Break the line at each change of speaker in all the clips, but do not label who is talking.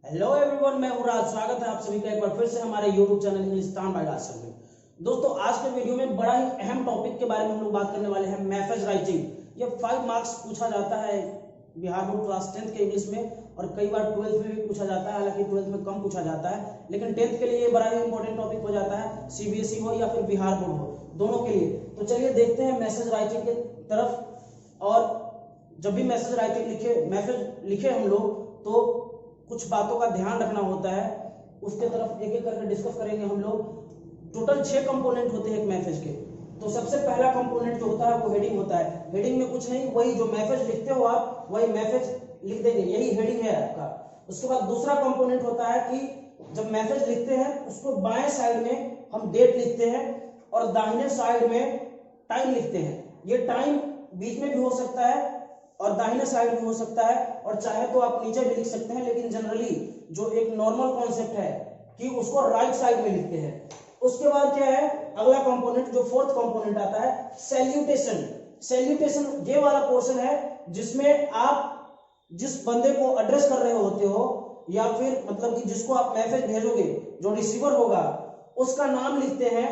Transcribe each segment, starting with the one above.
Hello everyone, मैं हूं राज। स्वागत है आप सभी का एक बार फिर से हमारे यूट्यूब चैनल इंग्लिस्तान बाय राज में। दोस्तों, आज के वीडियो में बड़ा ही अहम टॉपिक के बारे में हम लोग बात करने वाले हैं, मैसेज राइटिंग। ये 5 मार्क्स पूछा जाता है बिहार बोर्ड क्लास 10th के इंग्लिश में, और कई बार 12th में भी पूछा जाता है। हालांकि 12th में कम पूछा जाता है, लेकिन 10th के लिए ये बड़ा ही इंपॉर्टेंट टॉपिक हो जाता है, सीबीएसई हो या फिर बिहार बोर्ड हो, दोनों के लिए। तो चलिए देखते हैं मैसेज राइटिंग की तरफ। और जब भी मैसेज लिखे हम लोग, तो कुछ बातों का ध्यान रखना होता है, उसके तरफ एक एक करके डिस्कस करेंगे हम लोग। टोटल 6 कंपोनेंट होते हैं एक मैसेज के। तो सबसे पहला कंपोनेंट जो होता है वो हेडिंग होता है। हेडिंग में कुछ नहीं, वही जो मैसेज लिखते हो आप वही मैसेज लिख देंगे, यही हेडिंग है आपका। उसके बाद दूसरा कंपोनेंट होता है कि जब मैसेज लिखते हैं उसको बाएं साइड में हम डेट लिखते हैं और दाहिने साइड में टाइम लिखते हैं। ये टाइम बीच में भी हो सकता है और दाहिने साइड में हो सकता है, और चाहे तो आप नीचे भी लिख सकते हैं, लेकिन जनरली जो एक नॉर्मल कॉन्सेप्ट है कि उसको राइट साइड में लिखते हैं। उसके बाद क्या है अगला कंपोनेंट, जो फोर्थ कंपोनेंट आता है, सैल्यूटेशन। सैल्यूटेशन ये वाला पोर्शन है जिसमें आप जिस बंदे को एड्रेस कर रहे होते हो, या फिर मतलब कि जिसको आप मैसेज भेजोगे, जो रिसीवर होगा उसका नाम लिखते हैं।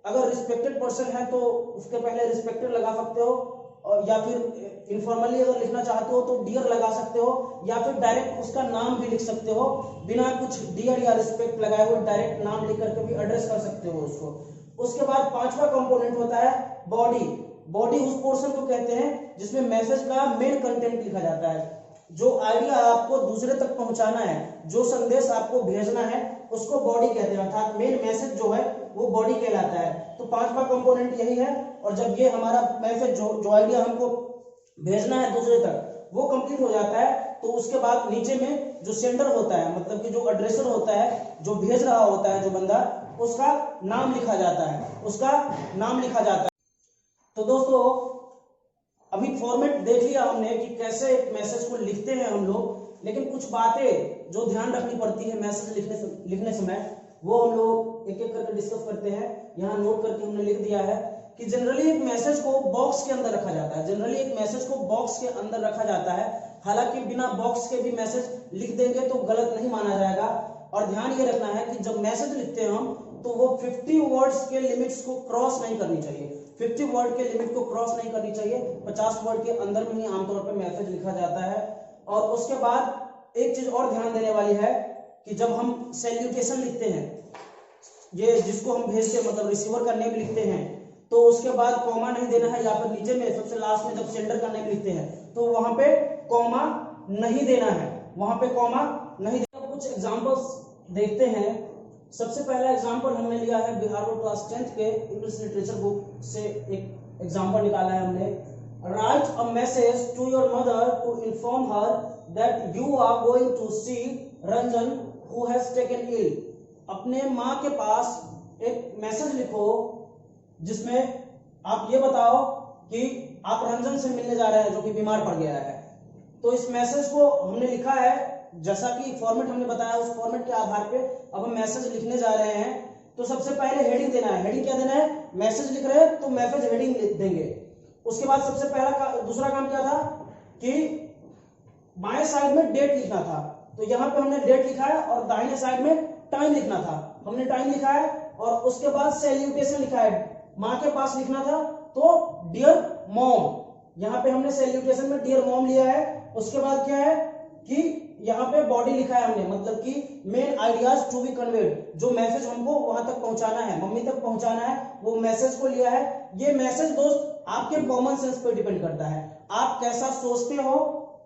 अगर रिस्पेक्टेड पर्सन है तो उसके पहले रिस्पेक्टेड लगा सकते हो, और या फिर इनफॉर्मली अगर लिखना चाहते हो तो डियर लगा सकते हो, या फिर डायरेक्ट उसका नाम भी लिख सकते हो बिना कुछ डियर या रिस्पेक्ट लगाए हुए, डायरेक्ट नाम लिख करके भी एड्रेस कर सकते हो उसको। उसके बाद पांचवा कंपोनेंट होता है बॉडी। बॉडी उस पोर्शन को कहते हैं जिसमें मैसेज का मेन कंटेंट लिखा जाता है। जो आइडिया आपको दूसरे तक पहुंचाना है, जो संदेश आपको भेजना है, उसको बॉडी कहते हैं, अर्थात मेन मैसेज जो है वो बॉडी कहलाता है। तो पांचवा कंपोनेंट यही है। और जब ये हमारा मैसेज जो आइडिया हमको भेजना है दूसरे तक वो कंप्लीट हो जाता है, तो उसके बाद नीचे में जो सेंडर होता है, मतलब कि जो एड्रेसर होता है, जो भेज रहा होता है जो बंदा, उसका नाम लिखा जाता है। तो दोस्तों, अभी फॉर्मेट देख लिया हमने कि कैसे एक मैसेज को लिखते हैं हम लोग, लेकिन कुछ बातें जो ध्यान रखनी पड़ती है मैसेज लिखने समय, वो हम लोग एक एक करके डिस्कस करते हैं। यहाँ नोट करके हमने लिख दिया है कि जनरली एक मैसेज को बॉक्स के अंदर रखा जाता है। हालांकि बिना बॉक्स के भी मैसेज लिख देंगे तो गलत नहीं माना जाएगा। और ध्यान ये रखना है कि जब मैसेज लिखते हैं हम, तो वो 50 वर्ड्स के लिमिट्स को क्रॉस नहीं करनी चाहिए। 50 वर्ड के लिमिट को क्रॉस नहीं करनी चाहिए। 50 वर्ड के अंदर में ही आमतौर पर मैसेज लिखा जाता है। और उसके बाद एक चीज और ध्यान देने वाली है कि जब हम सैल्यूटेशन लिखते हैं, ये जिसको हम भेजते हैं मतलब रिसीवर का नेम लिखते हैं, तो उसके बाद कॉमा नहीं देना है, या फिर नीचे में सबसे लास्ट में जब सेंडर का नेम लिखते हैं तो वहां पे कॉमा नहीं देना है, कुछ एग्जांपल्स देखते हैं। सबसे पहला एग्जांपल हमने लिया है बिहार बोर्ड क्लास 10th के इंग्लिश लिटरेचर बुक से, एक एग्जांपल निकाला है हमने। Write a message to your mother to inform her that you are going to see Ranjan who has taken ill. अपने माँ के पास एक मैसेज लिखो जिसमें आप ये बताओ कि आप रंजन से मिलने जा रहे हैं जो कि बीमार पड़ गया है। तो इस मैसेज को हमने लिखा है, जैसा कि फॉर्मेट हमने बताया उस फॉर्मेट के आधार पे अब हम मैसेज लिखने जा रहे हैं। तो सबसे पहले हेडिंग देना है। हेडिंग क्या देना है? मैसेज लिख रहे हैं तो मैसेज हेडिंग देंगे। उसके बाद सबसे पहला दूसरा काम क्या था कि बाएं साइड में डेट लिखना था, तो यहां पे हमने डेट लिखा है, और दाहिने साइड में टाइम लिखना था, हमने टाइम लिखा है। और उसके बाद सैल्यूटेशन लिखा है, माँ के पास लिखना था तो डियर मॉम, यहाँ पे हमने सैल्यूटेशन में डियर मॉम लिया है। उसके बाद क्या है कि यहाँ पे बॉडी लिखा है हमने, मतलब कि main ideas to be conveyed, जो मैसेज हमको वहां तक पहुंचाना है, मम्मी तक पहुंचाना है, वो मैसेज को लिया है। ये मैसेज दोस्त आपके कॉमन सेंस पे डिपेंड करता है, आप कैसा सोचते हो,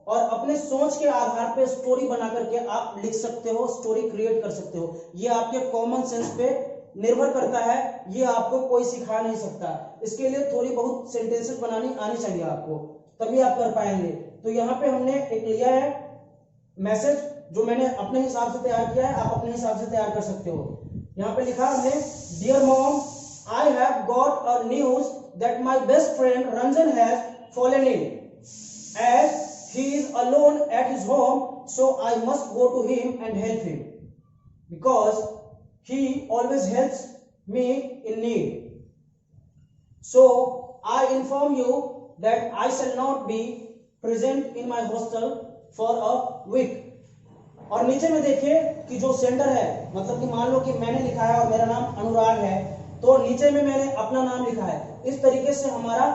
और अपने सोच के आधार पे स्टोरी बना करके आप लिख सकते हो, स्टोरी क्रिएट कर सकते हो। ये आपके कॉमन सेंस पे निर्भर करता है, ये आपको कोई सिखा नहीं सकता। इसके लिए थोड़ी बहुत सेंटेंसेस बनानी आनी चाहिए आपको, तभी आप कर पाएंगे। तो यहाँ पे हमने एक लिया है मैसेज, जो मैंने अपने हिसाब से तैयार किया है, आप अपने हिसाब से तैयार कर सकते हो। यहाँ पे लिखा हमने, dear mom, I have got a news that my best friend Ranjan has fallen in, as he is alone at his home, so I must go to him and help him because he always helps me in need. So I inform you that I shall not be present in my hostel for a week. और नीचे में देखिए कि जो sender है, मतलब कि मान लो कि मैंने लिखा है और मेरा नाम अनुराग है, तो नीचे में मैंने अपना नाम लिखा है। इस तरीके से हमारा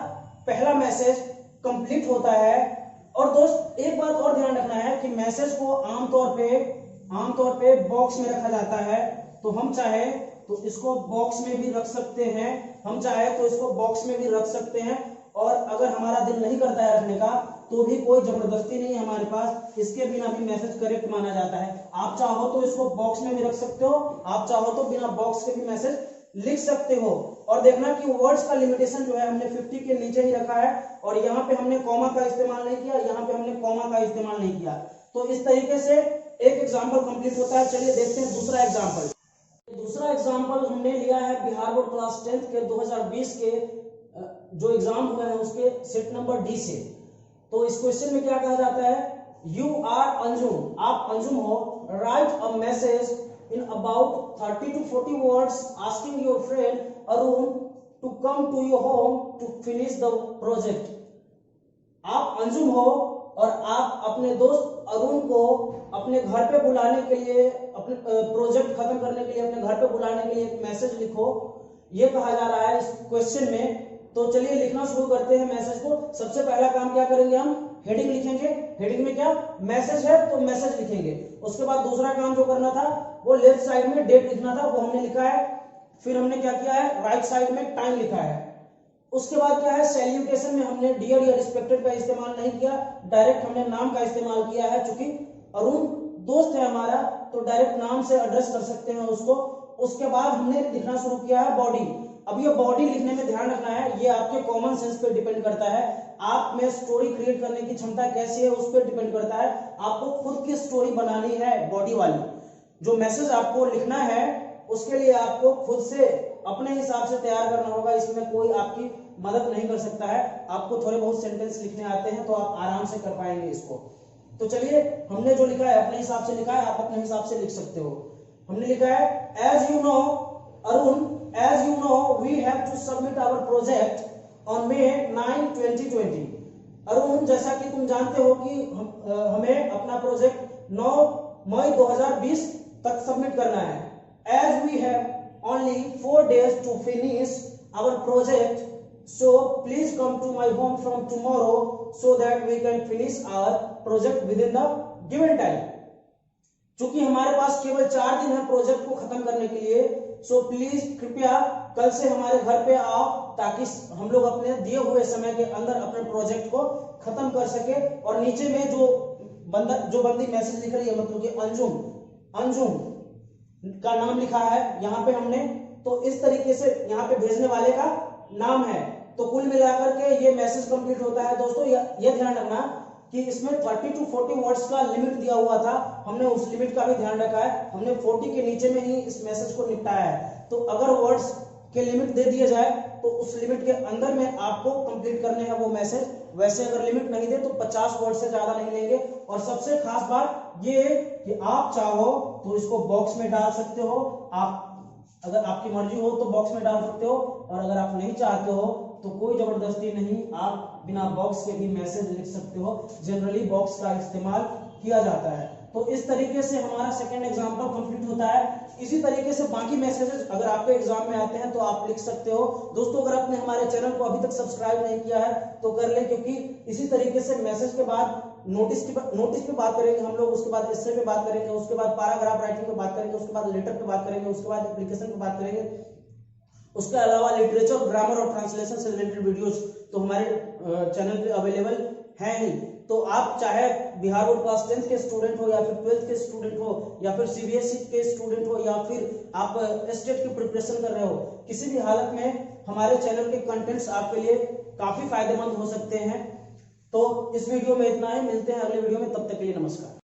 पहला मैसेज कंप्लीट होता है। और दोस्त एक बात और ध्यान रखना है कि मैसेज को आमतौर पे बॉक्स में रखा जाता है। तो हम चाहे तो इसको बॉक्स में भी रख सकते हैं, हम चाहे तो इसको बॉक्स में भी रख सकते हैं, और अगर हमारा दिल नहीं करता है रखने का तो भी कोई जबरदस्ती नहीं है हमारे पास, इसके बिना भी मैसेज करेक्ट माना जाता है। आप चाहो तो इसको बॉक्स में भी रख सकते हो, आप चाहो तो बिना बॉक्स के भी मैसेज लिख सकते हो। और देखना कि वर्ड्स का लिमिटेशन जो है हमने 50 के नीचे ही रखा है, और यहाँ पे हमने कॉमा का इस्तेमाल नहीं किया, यहाँ पे हमने कॉमा का इस्तेमाल नहीं किया। तो इस तरीके से एक एग्जाम्पल कंप्लीट होता है। चलिए देखते हैं दूसरा एग्जाम्पल। दूसरा एग्जाम्पल हमने लिया है बिहार बोर्ड क्लास 10th के 2020 के जो एग्जाम हुए हैं उसके सेट नंबर डी से। तो इस क्वेश्चन में क्या कहा जाता है, यू आर अंजुम, आप अंजुम हो, right a message in about 30 to 40 words asking your friend Arun to come to your home to finish the project। आप अंजुम हो और आप अपने दोस्त अरुण को अपने घर पे बुलाने के लिए, अपने प्रोजेक्ट खत्म करने के लिए अपने घर पे बुलाने के लिए एक मैसेज लिखो, ये कहा जा रहा है इस क्वेश्चन में। तो चलिए लिखना शुरू करते हैं मैसेज को। सबसे पहला काम क्या करेंगे, हम हेडिंग लिखेंगे। हेडिंग में क्या, मैसेज है तो मैसेज लिखेंगे। उसके बाद दूसरा काम जो करना था वो लेफ्ट साइड में डेट लिखना था, वो हमने लिखा है। फिर हमने क्या किया है, राइट साइड में टाइम लिखा है। उसके बाद क्या है, सैल्यूटेशन में हमने डियर या रिस्पेक्टेड का इस्तेमाल नहीं किया, डायरेक्ट हमने नाम का इस्तेमाल किया है। चूंकि अरुण दोस्त है हमारा तो डायरेक्ट नाम से एड्रेस कर सकते हैं उसको। उसके बाद हमने लिखना शुरू किया है बॉडी। अब ये बॉडी लिखने में ध्यान रखना है, ये आपके कॉमन सेंस पे डिपेंड करता है, आप में स्टोरी क्रिएट करने की क्षमता कैसी है उस पर डिपेंड करता है। आपको खुद की स्टोरी बनानी है बॉडी वाली, जो मैसेज आपको लिखना है उसके लिए आपको खुद से अपने हिसाब से तैयार करना होगा, इसमें कोई आपकी मदद नहीं कर सकता है। आपको थोड़े बहुत सेंटेंस लिखने आते हैं तो आप आराम से कर पाएंगे इसको। तो चलिए हमने जो लिखा है अपने हिसाब से लिखा है, आप अपने हिसाब से लिख सकते हो। हमने लिखा है, as you know Arun, as you know we have to submit our project on May 9, 2020। Arun जैसा कि तुम जानते हो कि हमें अपना प्रोजेक्ट 9 मई 2020 तक सबमिट करना है। As we have only 4 days to finish our project, so please come to my home from tomorrow so that we can finish our project within the given time। चूंकि हमारे पास केवल 4 दिन है प्रोजेक्ट को खत्म करने के लिए, सो प्लीज कृपया कल से हमारे घर पे आओ ताकि हम लोग अपने दिए हुए समय के अंदर अपने प्रोजेक्ट को खत्म कर सके। और नीचे में जो बंदी मैसेज लिख रही है, मतलब कि अंजुम का नाम लिखा है यहाँ पे हमने। तो इस तरीके से यहाँ पे भेजने वाले का नाम है। तो कुल मिलाकर के ये मैसेज कंप्लीट होता है। दोस्तों ये ध्यान रखना कि इसमें 30 to 40 वर्ड्स का लिमिट दिया हुआ था, हमने उस लिमिट का भी ध्यान रखा है। हमने 40 के नीचे में ही इस मैसेज को निपटाया है। तो अगर वर्ड्स के लिमिट दे दिए जाए तो उस लिमिट के अंदर में आपको कंप्लीट करने हैं वो मैसेज। वैसे अगर लिमिट नहीं दे तो 50 वर्ड से ज्यादा नहीं लेंगे। और सबसे खास बात ये कि आप चाहो तो इसको बॉक्स में डाल सकते हो, आप अगर आपकी मर्जी हो तो बॉक्स में डाल सकते हो, और अगर आप नहीं चाहते हो तो कोई जबरदस्ती नहीं, आप बिना बॉक्स के भी मैसेज लिख सकते हो। जनरली बॉक्स का इस्तेमाल किया जाता है। तो इस तरीके से हमारा सेकंड एग्जांपल कंप्लीट होता है। इसी तरीके से बाकी मैसेजेस अगर आपके एग्जाम में आते हैं तो आप लिख सकते हो। दोस्तों अगर आपने हमारे चैनल को अभी तक सब्सक्राइब नहीं किया है तो कर ले, क्योंकि इसी तरीके से मैसेज के बाद नोटिस पे बात करेंगे हम लोग, उसके बाद एस्से पे बात करेंगे, उसके बाद पैराग्राफ राइटिंग पे बात करेंगे, उसके बाद लेटर पे बात करेंगे, उसके बाद एप्लीकेशन पे बात करेंगे। उसके अलावा लिटरेचर, ग्रामर और ट्रांसलेशन से रिलेटेड वीडियोस तो हमारे चैनल पे अवेलेबल हैं ही। तो आप चाहे बिहार बोर्ड क्लास 10th के स्टूडेंट हो, या फिर 12th के स्टूडेंट हो, या फिर CBSE के स्टूडेंट हो, या फिर आप स्टेट की प्रिपरेशन कर रहे हो, किसी भी हालत में हमारे चैनल के कंटेंट्स आपके लिए काफी फायदेमंद हो सकते हैं। तो इस वीडियो में इतना ही, मिलते हैं अगले वीडियो में, तब तक के लिए नमस्कार।